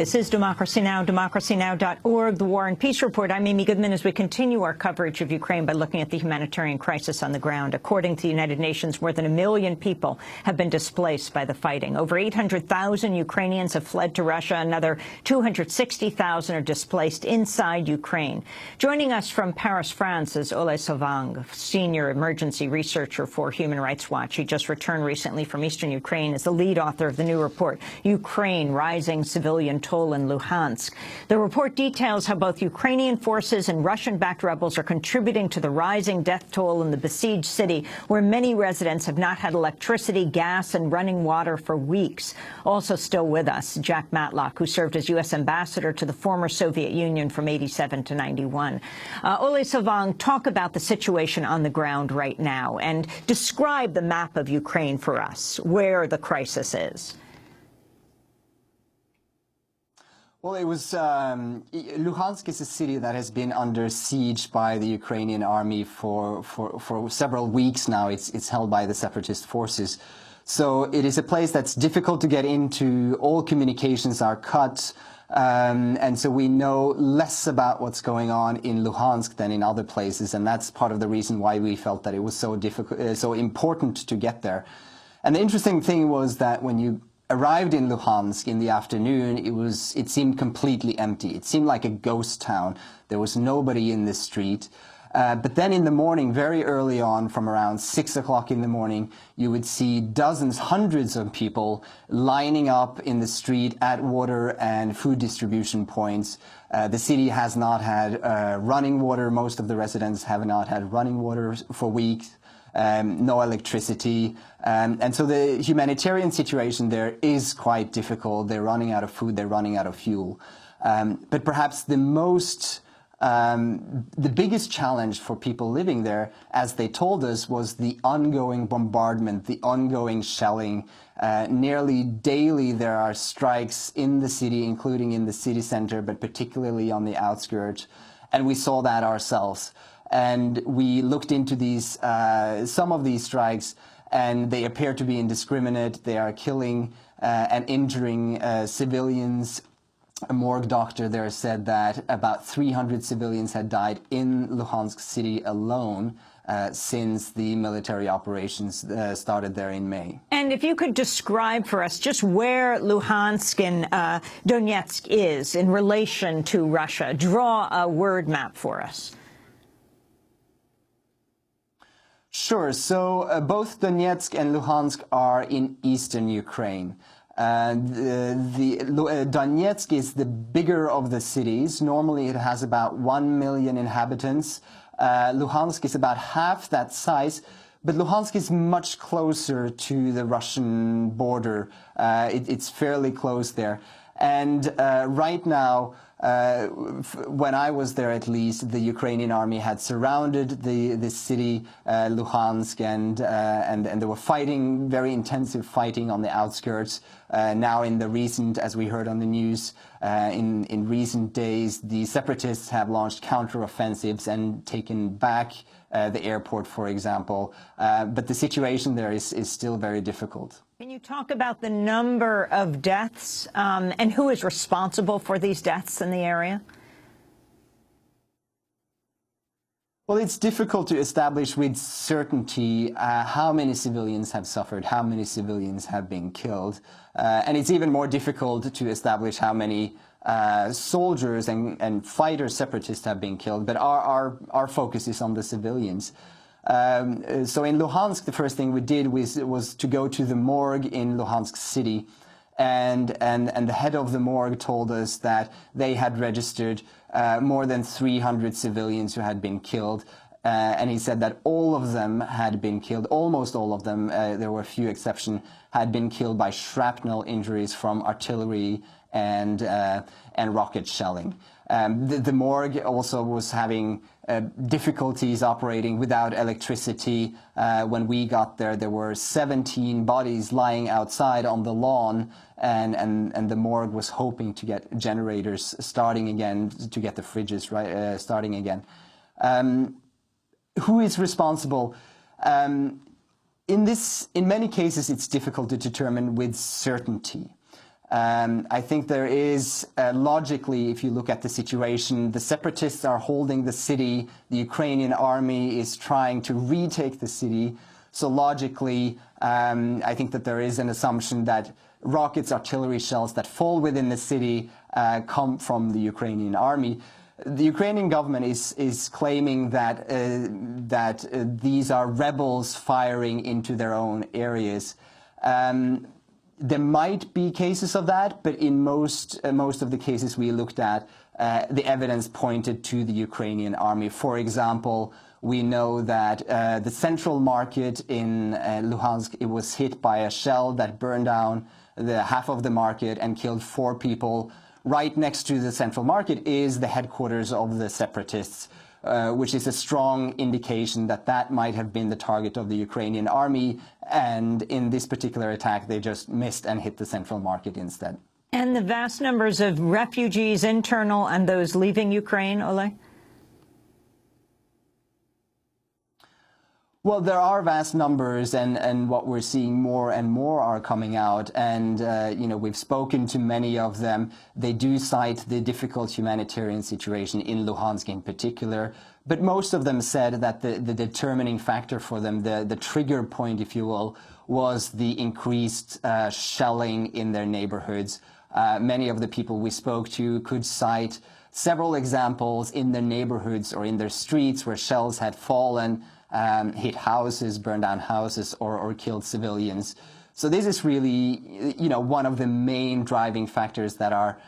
This is Democracy Now!, democracynow.org, the War and Peace Report. I'm Amy Goodman as we continue our coverage of Ukraine by looking at the humanitarian crisis on the ground. According to the United Nations, more than 1 million people have been displaced by the fighting. Over 800,000 Ukrainians have fled to Russia. Another 260,000 are displaced inside Ukraine. Joining us from Paris, France, is Ole Savang, senior emergency researcher for Human Rights Watch. He just returned recently from eastern Ukraine as the lead author of the new report, Ukraine, Rising Civilian Toll in Luhansk. The report details how both Ukrainian forces and Russian-backed rebels are contributing to the rising death toll in the besieged city, where many residents have not had electricity, gas, and running water for weeks. Also still with us, Jack Matlock, who served as U.S. ambassador to the former Soviet Union from '87 to '91. Ole Savang, talk about the situation on the ground right now and describe the map of Ukraine for us, where the crisis is. Well, Luhansk is a city that has been under siege by the Ukrainian army for several weeks now. It's held by the separatist forces. So it is a place that's difficult to get into. All communications are cut. And so we know less about what's going on in Luhansk than in other places. And that's part of the reason why we felt that it was so important to get there. And the interesting thing was that when you arrived in Luhansk in the afternoon, it seemed completely empty. It seemed like a ghost town. There was nobody in the street. But then in the morning, very early on, from around 6 o'clock in the morning, you would see dozens, hundreds of people lining up in the street at water and food distribution points. The city has not had running water. Most of the residents have not had running water for weeks. No electricity. And so the humanitarian situation there is quite difficult. They're running out of food, they're running out of fuel. But perhaps the biggest challenge for people living there, as they told us, was the ongoing bombardment, the ongoing shelling. Nearly daily there are strikes in the city, including in the city center, but particularly on the outskirts. And we saw that ourselves. And we looked into some of these strikes, and they appear to be indiscriminate. They are killing and injuring civilians. A morgue doctor there said that about 300 civilians had died in Luhansk city alone since the military operations started there in May. And if you could describe for us just where Luhansk and Donetsk is in relation to Russia, draw a word map for us. Sure. So both Donetsk and Luhansk are in eastern Ukraine. Donetsk is the bigger of the cities. Normally it has about 1 million inhabitants. Luhansk is about half that size, but Luhansk is much closer to the Russian border. It's fairly close there. And right now, when I was there, at least, the Ukrainian army had surrounded the city, Luhansk, and they were fighting, very intensive fighting on the outskirts. Now, in the recent, as we heard on the news, in recent days, the separatists have launched counteroffensives and taken back the airport, for example. But the situation there is still very difficult. Can you talk about the number of deaths and who is responsible for these deaths in the area? Well, it's difficult to establish with certainty how many civilians have suffered, how many civilians have been killed. And it's even more difficult to establish how many soldiers and fighter separatists have been killed. But our focus is on the civilians. So in Luhansk, the first thing we did was to go to the morgue in Luhansk city, and the head of the morgue told us that they had registered more than 300 civilians who had been killed, and he said that all of them had been killed, almost all of them, there were a few exceptions, had been killed by shrapnel injuries from artillery and rocket shelling. The morgue also was having difficulties operating without electricity. When we got there, there were 17 bodies lying outside on the lawn, and the morgue was hoping to get generators starting again, to get the fridges starting again. Who is responsible? In many cases, it's difficult to determine with certainty. I think there is, logically, if you look at the situation, the separatists are holding the city, the Ukrainian army is trying to retake the city. So logically, I think that there is an assumption that rockets, artillery shells that fall within the city come from the Ukrainian army. The Ukrainian government is claiming that these are rebels firing into their own areas. There might be cases of that, but in most of the cases we looked at, the evidence pointed to the Ukrainian army. For example, we know that the central market in Luhansk, it was hit by a shell that burned down the half of the market and killed 4 people. Right next to the central market is the headquarters of the separatists, which is a strong indication that that might have been the target of the Ukrainian army. And in this particular attack, they just missed and hit the central market instead. And the vast numbers of refugees, internal and those leaving Ukraine, Ole? Well, there are vast numbers, and what we're seeing more and more are coming out. And, you know, we've spoken to many of them. They do cite the difficult humanitarian situation in Luhansk in particular. But most of them said that the determining factor for them, the trigger point, if you will, was the increased shelling in their neighborhoods. Many of the people we spoke to could cite several examples in their neighborhoods or in their streets where shells had fallen, hit houses, burned down houses, or killed civilians. So this is really, you know, one of the main driving factors that are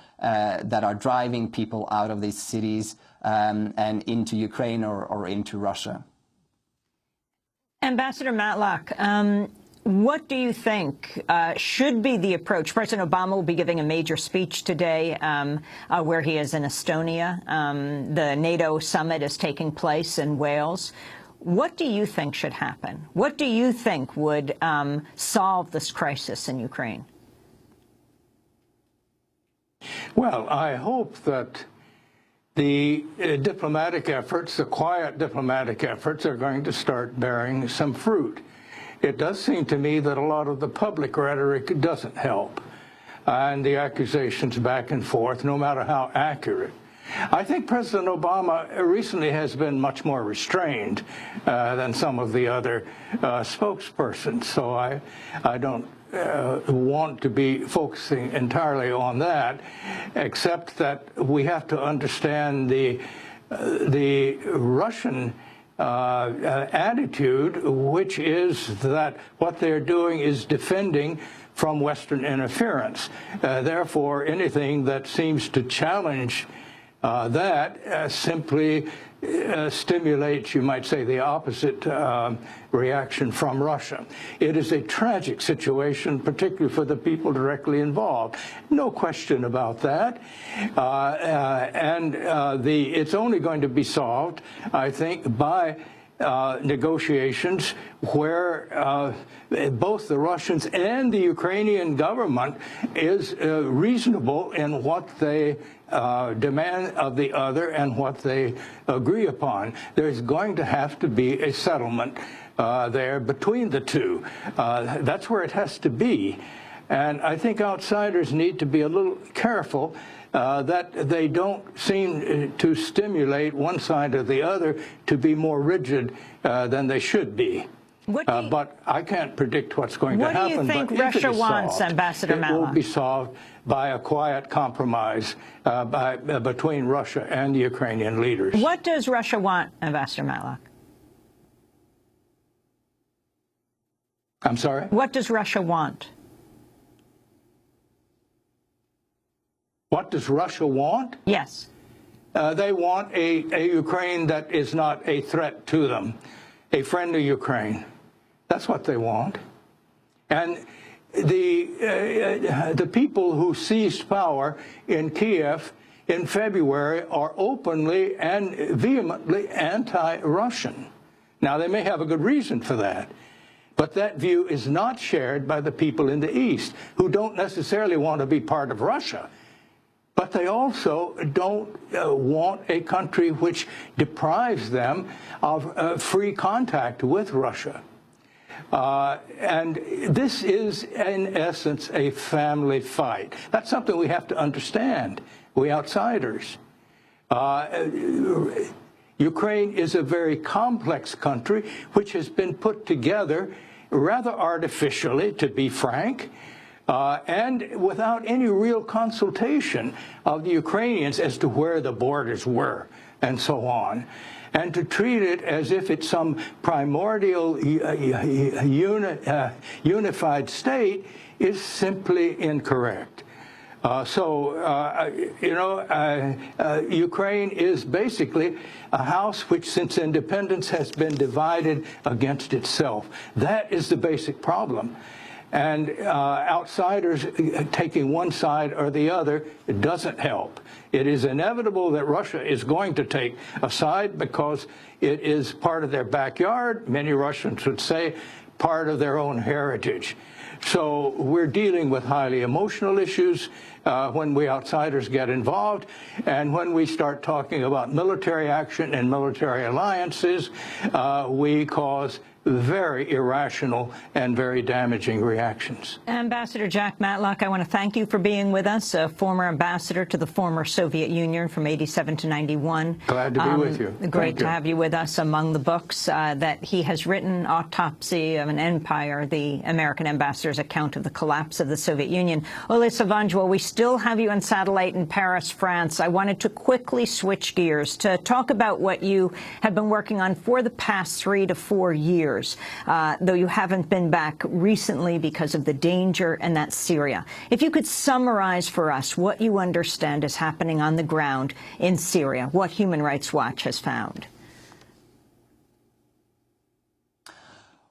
driving people out of these cities and into Ukraine or into Russia. Ambassador Matlock, what do you think should be the approach? President Obama will be giving a major speech today where he is in Estonia. The NATO summit is taking place in Wales. What do you think should happen? What do you think would solve this crisis in Ukraine? Well, I hope that the diplomatic efforts, the quiet diplomatic efforts, are going to start bearing some fruit. It does seem to me that a lot of the public rhetoric doesn't help, and the accusations back and forth, no matter how accurate. I think President Obama recently has been much more restrained than some of the other spokespersons, so I don't want to be focusing entirely on that, except that we have to understand the Russian attitude, which is that what they're doing is defending from Western interference. Therefore, anything that seems to challenge that simply stimulates, you might say, the opposite reaction from Russia. It is a tragic situation, particularly for the people directly involved. No question about that. It's only going to be solved, I think, by negotiations where both the Russians and the Ukrainian government is reasonable in what they demand of the other and what they agree upon. There's going to have to be a settlement there between the two. That's where it has to be. And I think outsiders need to be a little careful that they don't seem to stimulate one side or the other to be more rigid than they should be. But I can't predict what's going to happen. What do you think Russia wants, Ambassador Matlock? It will be solved by a quiet compromise between Russia and the Ukrainian leaders. What does Russia want, Ambassador Matlock? I'm sorry? What does Russia want? What does Russia want? Yes. They want a Ukraine that is not a threat to them, a friendly Ukraine. That's what they want. And the people who seized power in Kiev in February are openly and vehemently anti-Russian. Now, they may have a good reason for that, but that view is not shared by the people in the East, who don't necessarily want to be part of Russia. But they also don't want a country which deprives them of free contact with Russia. And this is, in essence, a family fight. That's something we have to understand, we outsiders. Ukraine is a very complex country which has been put together rather artificially, to be frank, and without any real consultation of the Ukrainians as to where the borders were and so on. And to treat it as if it's some primordial unified state is simply incorrect. Ukraine is basically a house which, since independence, has been divided against itself. That is the basic problem. And outsiders taking one side or the other, it doesn't help. It is inevitable that Russia is going to take a side because it is part of their backyard. Many Russians would say part of their own heritage. So we're dealing with highly emotional issues when we outsiders get involved. And when we start talking about military action and military alliances, we cause very irrational and very damaging reactions. Ambassador Jack Matlock, I want to thank you for being with us, a former ambassador to the former Soviet Union from '87 to '91. Glad to be with you. Great to have you with us. Among the books that he has written, Autopsy of an Empire, the American ambassador's account of the collapse of the Soviet Union. Ole Savange, while we still have you on satellite in Paris, France, I wanted to quickly switch gears to talk about what you have been working on for the past 3 to 4 years. Though you haven't been back recently because of the danger, and that's Syria. If you could summarize for us what you understand is happening on the ground in Syria, what Human Rights Watch has found.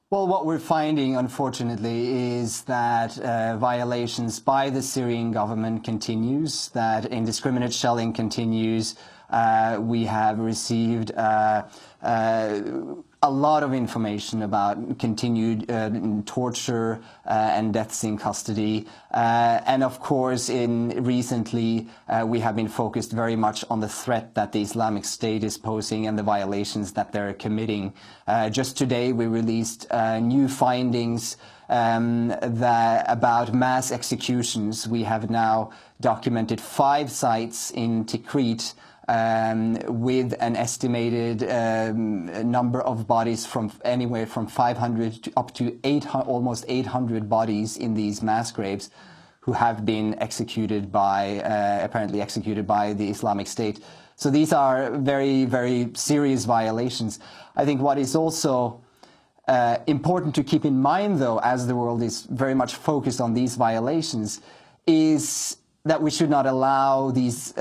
Well, what we're finding, unfortunately, is that violations by the Syrian government continues, that indiscriminate shelling continues. We have received a lot of information about continued torture and deaths in custody. And of course, recently, we have been focused very much on the threat that the Islamic State is posing and the violations that they're committing. Just today, we released new findings about mass executions. We have now documented 5 sites in Tikrit, with an estimated number of bodies from anywhere from 500 to up to almost 800 bodies in these mass graves who have been executed by, apparently executed by the Islamic State. So these are very, very serious violations. I think what is also important to keep in mind, though, as the world is very much focused on these violations, is that we should not allow these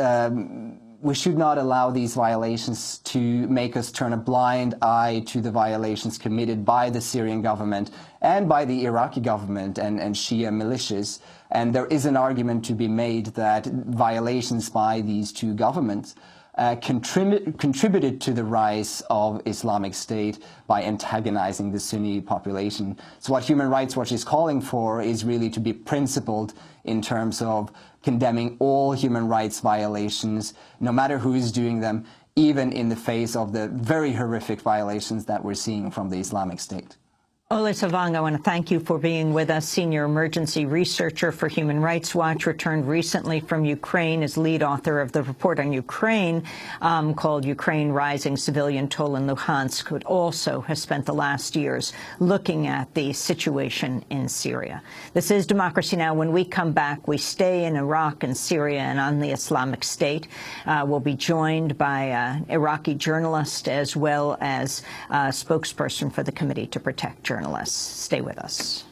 violations to make us turn a blind eye to the violations committed by the Syrian government and by the Iraqi government and Shia militias. And there is an argument to be made that violations by these two governments contributed to the rise of Islamic State by antagonizing the Sunni population. So what Human Rights Watch is calling for is really to be principled in terms of condemning all human rights violations, no matter who is doing them, even in the face of the very horrific violations that we're seeing from the Islamic State. Ole Savange, I want to thank you for being with us. Senior emergency researcher for Human Rights Watch, returned recently from Ukraine as lead author of the report on Ukraine called Ukraine Rising Civilian Toll in Luhansk, who also has spent the last years looking at the situation in Syria. This is Democracy Now! When we come back, we stay in Iraq and Syria and on the Islamic State. We'll be joined by an Iraqi journalist as well as a spokesperson for the Committee to Protect Journalists. Stay with us.